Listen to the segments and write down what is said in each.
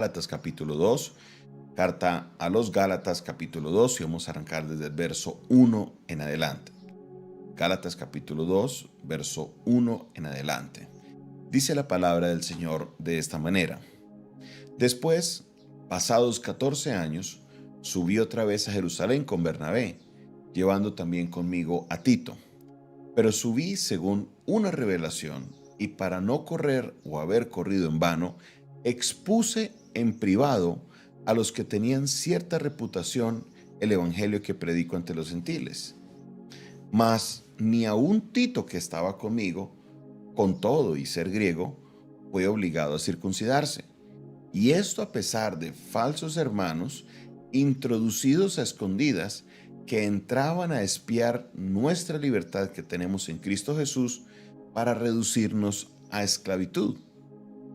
Gálatas capítulo 2, carta a los Gálatas capítulo 2 y vamos a arrancar desde el verso 1 en adelante. Gálatas capítulo 2, verso 1 en adelante. Dice la palabra del Señor de esta manera. Después, pasados 14 años, subí otra vez a Jerusalén con Bernabé, llevando también conmigo a Tito. Pero subí según una revelación, y para no correr o haber corrido en vano, expuse en privado a los que tenían cierta reputación el evangelio que predico ante los gentiles. Mas ni aun Tito, que estaba conmigo, con todo y ser griego, fue obligado a circuncidarse. Y esto a pesar de falsos hermanos introducidos a escondidas que entraban a espiar nuestra libertad que tenemos en Cristo Jesús para reducirnos a esclavitud,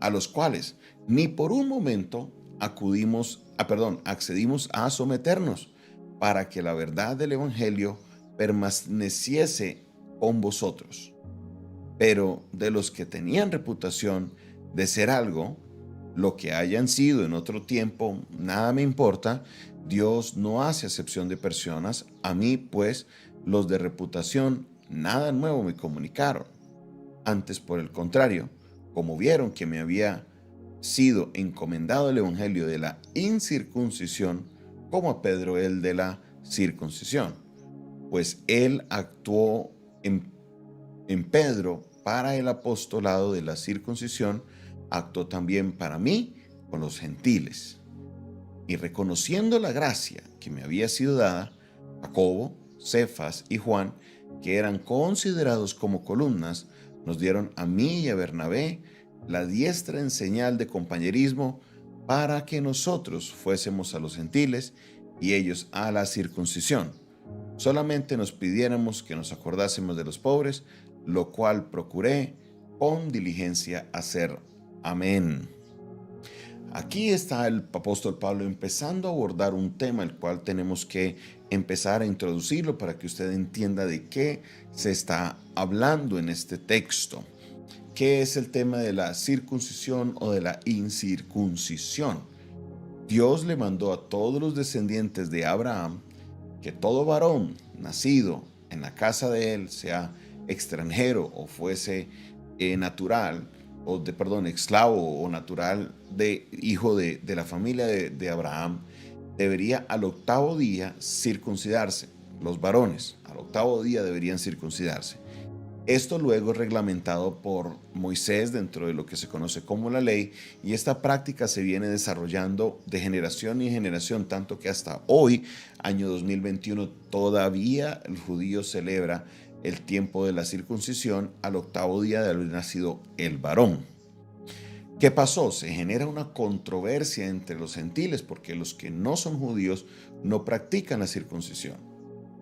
a los cuales ni por un momento accedimos a someternos, para que la verdad del Evangelio permaneciese con vosotros. Pero de los que tenían reputación de ser algo, lo que hayan sido en otro tiempo, nada me importa. Dios no hace acepción de personas. A mí, pues, los de reputación, nada nuevo me comunicaron. Antes, por el contrario, como vieron que me había sido encomendado el evangelio de la incircuncisión, como a Pedro el de la circuncisión, pues él actuó en Pedro para el apostolado de la circuncisión, actuó también para mí con los gentiles. Y reconociendo la gracia que me había sido dada, Jacobo, Cefas y Juan, que eran considerados como columnas, nos dieron a mí y a Bernabé la diestra en señal de compañerismo para que nosotros fuésemos a los gentiles y ellos a la circuncisión. Solamente nos pidiéramos que nos acordásemos de los pobres, lo cual procuré con diligencia hacer. Amén. Aquí está el apóstol Pablo empezando a abordar un tema el cual tenemos que empezar a introducirlo para que usted entienda de qué se está hablando en este texto. ¿Qué es el tema de la circuncisión o de la incircuncisión? Dios le mandó a todos los descendientes de Abraham que todo varón nacido en la casa de él, sea extranjero o fuese natural, esclavo o natural de hijo de la familia de Abraham, debería al octavo día circuncidarse. Los varones al octavo día deberían circuncidarse. Esto luego es reglamentado por Moisés dentro de lo que se conoce como la ley, y esta práctica se viene desarrollando de generación en generación, tanto que hasta hoy, año 2021, todavía el judío celebra el tiempo de la circuncisión al octavo día de haber nacido el varón. ¿Qué pasó? Se genera una controversia entre los gentiles porque los que no son judíos no practican la circuncisión.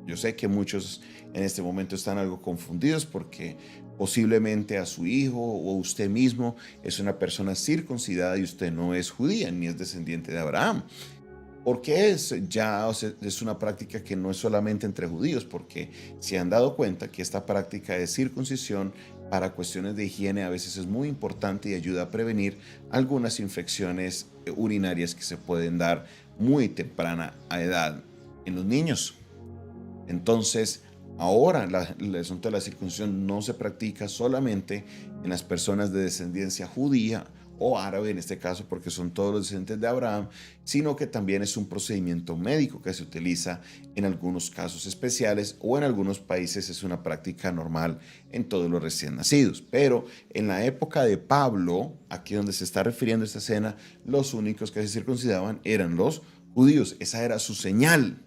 Yo sé que muchos en este momento están algo confundidos porque posiblemente a su hijo o usted mismo es una persona circuncidada y usted no es judía ni es descendiente de Abraham. Porque es una práctica que no es solamente entre judíos, porque se han dado cuenta que esta práctica de circuncisión para cuestiones de higiene a veces es muy importante y ayuda a prevenir algunas infecciones urinarias que se pueden dar muy temprana edad en los niños. Entonces, ahora el asunto de la circuncisión no se practica solamente en las personas de descendencia judía o árabe, en este caso porque son todos los descendientes de Abraham, sino que también es un procedimiento médico que se utiliza en algunos casos especiales, o en algunos países es una práctica normal en todos los recién nacidos. Pero en la época de Pablo, aquí donde se está refiriendo esta escena, los únicos que se circuncidaban eran los judíos. Esa era su señal.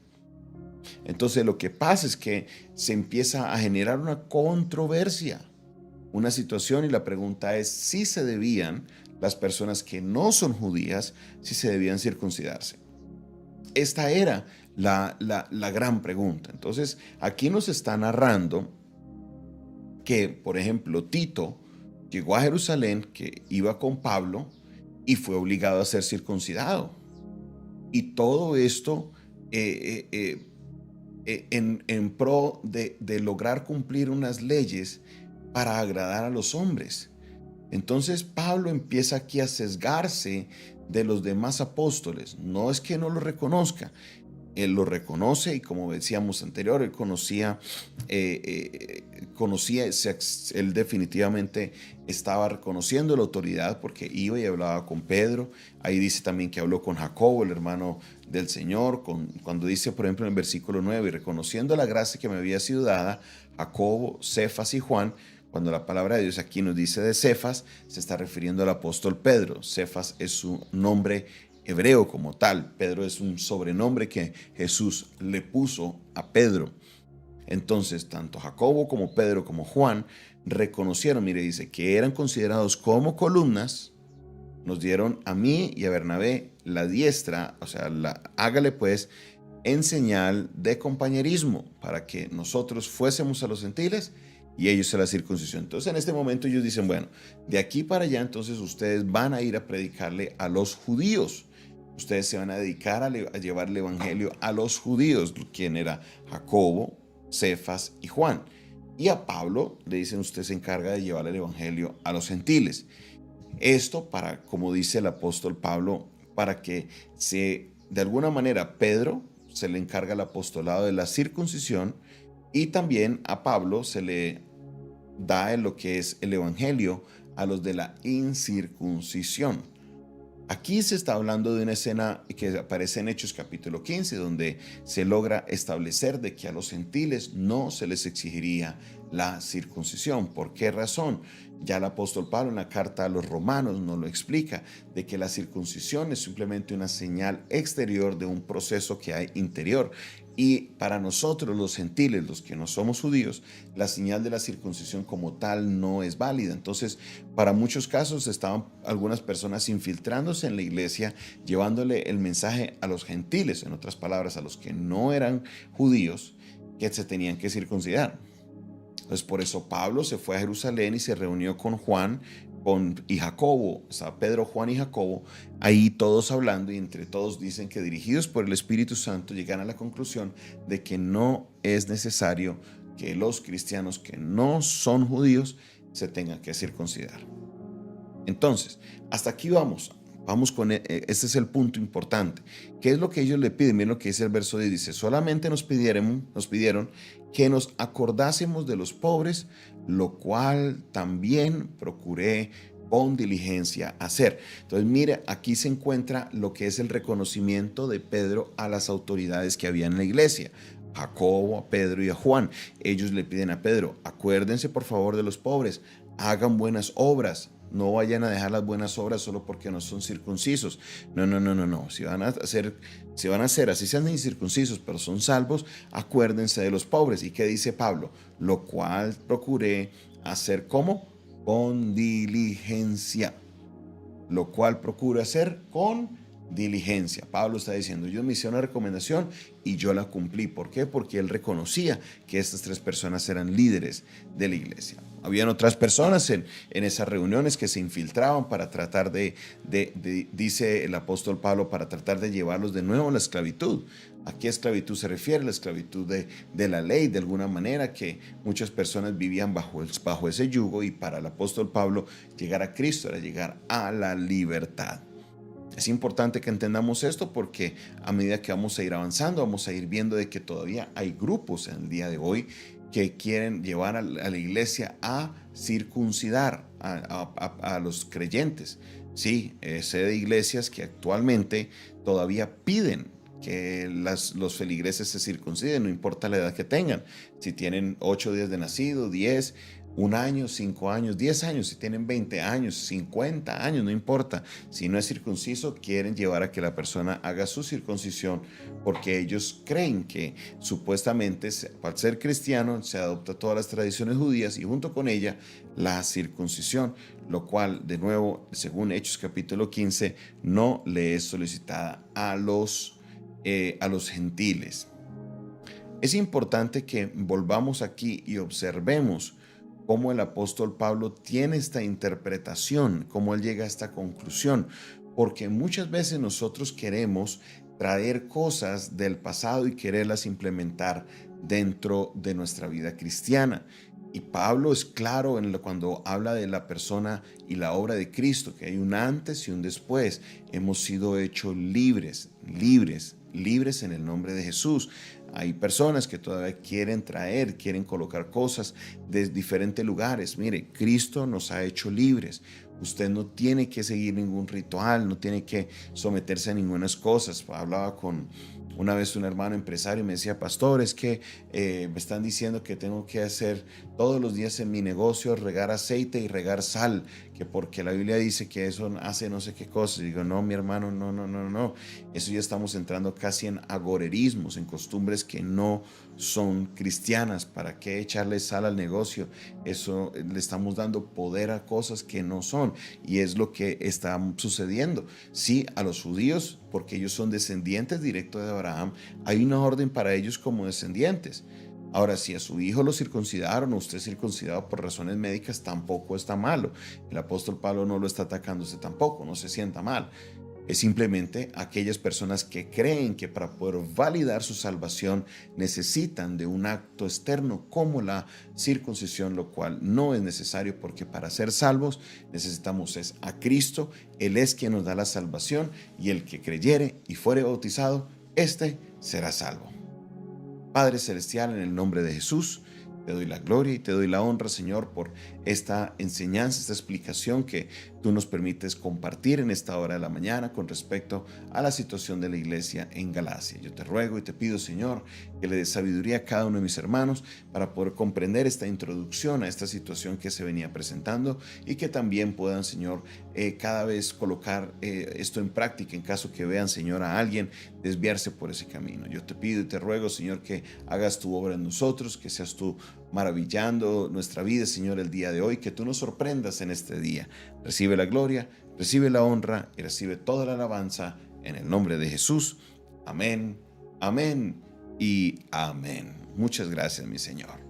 Entonces lo que pasa es que se empieza a generar una controversia, una situación, y la pregunta es si se debían, las personas que no son judías, si se debían circuncidarse. Esta era la gran pregunta. Entonces aquí nos está narrando que, por ejemplo, Tito llegó a Jerusalén, que iba con Pablo, y fue obligado a ser circuncidado. Y todo esto en pro de lograr cumplir unas leyes para agradar a los hombres. Entonces Pablo empieza aquí a sesgarse de los demás apóstoles. No es que no lo reconozca, él lo reconoce y como decíamos anterior, él él definitivamente estaba reconociendo la autoridad porque iba y hablaba con Pedro. Ahí dice también que habló con Jacobo, el hermano del Señor, cuando dice, por ejemplo, en el versículo 9, y reconociendo la gracia que me había sido dada, Jacobo, Cefas y Juan. Cuando la palabra de Dios aquí nos dice de Cefas, se está refiriendo al apóstol Pedro. Cefas es su nombre hebreo como tal. Pedro es un sobrenombre que Jesús le puso a Pedro. Entonces, tanto Jacobo como Pedro como Juan reconocieron, mire, dice, que eran considerados como columnas. Nos dieron a mí y a Bernabé la diestra, o sea, hágale pues, en señal de compañerismo, para que nosotros fuésemos a los gentiles y ellos a la circuncisión. Entonces, en este momento ellos dicen, bueno, de aquí para allá, entonces ustedes van a ir a predicarle a los judíos. Ustedes se van a dedicar a llevar el evangelio a los judíos, quien era Jacobo, Cefas y Juan. Y a Pablo le dicen, usted se encarga de llevar el evangelio a los gentiles. Esto para, como dice el apóstol Pablo, para que de alguna manera Pedro se le encarga el apostolado de la circuncisión y también a Pablo se le da en lo que es el evangelio a los de la incircuncisión. Aquí se está hablando de una escena que aparece en Hechos capítulo 15, donde se logra establecer de que a los gentiles no se les exigiría la circuncisión. ¿Por qué razón? Ya el apóstol Pablo en la carta a los romanos nos lo explica, de que la circuncisión es simplemente una señal exterior de un proceso que hay interior. Y para nosotros los gentiles, los que no somos judíos, la señal de la circuncisión como tal no es válida. Entonces, para muchos casos estaban algunas personas infiltrándose en la iglesia, llevándole el mensaje a los gentiles, en otras palabras, a los que no eran judíos, que se tenían que circuncidar. Entonces, por eso Pablo se fue a Jerusalén y se reunió con Juan y Jacobo, o sea, Pedro, Juan y Jacobo, ahí todos hablando, y entre todos dicen que dirigidos por el Espíritu Santo llegan a la conclusión de que no es necesario que los cristianos que no son judíos se tengan que circuncidar. Entonces, hasta aquí vamos con, este es el punto importante. ¿Qué es lo que ellos le piden? Miren lo que dice el verso 10, dice, solamente nos pidieron que nos acordásemos de los pobres, lo cual también procuré con diligencia hacer. Entonces, mire, aquí se encuentra lo que es el reconocimiento de Pedro a las autoridades que había en la iglesia. Jacobo, a Pedro y a Juan. Ellos le piden a Pedro, acuérdense por favor de los pobres, hagan buenas obras. No vayan a dejar las buenas obras solo porque no son circuncisos. No. Si van a hacer, así sean incircuncisos, pero son salvos, acuérdense de los pobres. ¿Y qué dice Pablo? Lo cual procuré hacer ¿cómo? Con diligencia. Lo cual procuro hacer con diligencia. Pablo está diciendo, yo me hice una recomendación y yo la cumplí. ¿Por qué? Porque él reconocía que estas tres personas eran líderes de la iglesia. Habían otras personas en esas reuniones que se infiltraban para tratar dice el apóstol Pablo, para tratar de llevarlos de nuevo a la esclavitud. ¿A qué esclavitud se refiere? La esclavitud de la ley, de alguna manera, que muchas personas vivían bajo ese yugo, y para el apóstol Pablo llegar a Cristo era llegar a la libertad. Es importante que entendamos esto porque a medida que vamos a ir avanzando, vamos a ir viendo de que todavía hay grupos en el día de hoy que quieren llevar a la iglesia a circuncidar a los creyentes. Sí, sé de iglesias que actualmente todavía piden que los feligreses se circunciden, no importa la edad que tengan. Si tienen 8 días de nacido, 10, 1 año, 5 años, 10 años, si tienen 20 años, 50 años, no importa. Si no es circunciso, quieren llevar a que la persona haga su circuncisión porque ellos creen que supuestamente, al ser cristiano, se adopta todas las tradiciones judías y junto con ella la circuncisión, lo cual, de nuevo, según Hechos capítulo 15, no le es solicitada a los gentiles. Es importante que volvamos aquí y observemos cómo el apóstol Pablo tiene esta interpretación, cómo él llega a esta conclusión, porque muchas veces nosotros queremos traer cosas del pasado y quererlas implementar dentro de nuestra vida cristiana. Y Pablo es claro cuando habla de la persona y la obra de Cristo, que hay un antes y un después. Hemos sido hechos libres, libres, libres en el nombre de Jesús. Hay personas que todavía quieren colocar cosas de diferentes lugares. Mire, Cristo nos ha hecho libres. Usted no tiene que seguir ningún ritual, no tiene que someterse a ninguna cosas. Hablaba con una vez un hermano empresario y me decía, pastor, es que me están diciendo que tengo que hacer todos los días en mi negocio, regar aceite y regar sal, que porque la Biblia dice que eso hace no sé qué cosas. Y digo, no, mi hermano, no, no, no, no. Eso ya estamos entrando casi en agorerismos, en costumbres que no son cristianas. ¿Para qué echarle sal al negocio? Eso le estamos dando poder a cosas que no son. Y es lo que está sucediendo. Sí, a los judíos, porque ellos son descendientes directos de Abraham, hay una orden para ellos como descendientes. Ahora, si a su hijo lo circuncidaron o usted es circuncidado por razones médicas, tampoco está malo. El apóstol Pablo no lo está atacando usted tampoco, no se sienta mal. Es simplemente aquellas personas que creen que para poder validar su salvación necesitan de un acto externo como la circuncisión, lo cual no es necesario, porque para ser salvos necesitamos a Cristo. Él es quien nos da la salvación, y el que creyere y fuere bautizado, éste será salvo. Padre Celestial, en el nombre de Jesús, te doy la gloria y te doy la honra, Señor, por esta enseñanza, esta explicación que tú nos permites compartir en esta hora de la mañana con respecto a la situación de la iglesia en Galacia. Yo te ruego y te pido, Señor, que le des sabiduría a cada uno de mis hermanos para poder comprender esta introducción a esta situación que se venía presentando, y que también puedan, Señor, cada vez colocar esto en práctica en caso que vean, Señor, a alguien desviarse por ese camino. Yo te pido y te ruego, Señor, que hagas tu obra en nosotros, que seas tú maravillando nuestra vida, Señor, el día de hoy, que tú nos sorprendas en este día. Recibe la gloria, recibe la honra y recibe toda la alabanza en el nombre de Jesús. Amén, amén y amén. Muchas gracias, mi Señor.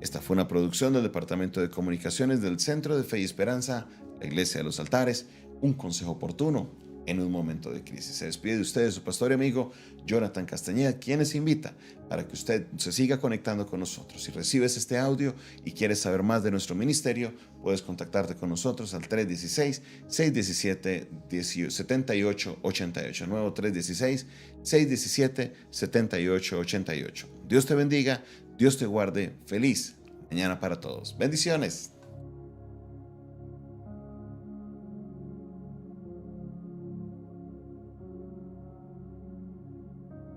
Esta fue una producción del Departamento de Comunicaciones del Centro de Fe y Esperanza, la Iglesia de los Altares, un consejo oportuno en un momento de crisis. Se despide de ustedes su pastor y amigo Jonathan Castañeda, quien les invita para que usted se siga conectando con nosotros. Si recibes este audio y quieres saber más de nuestro ministerio, puedes contactarte con nosotros al 316-617-7888. Nuevo 316-617-7888. Dios te bendiga, Dios te guarde. Feliz mañana para todos. Bendiciones.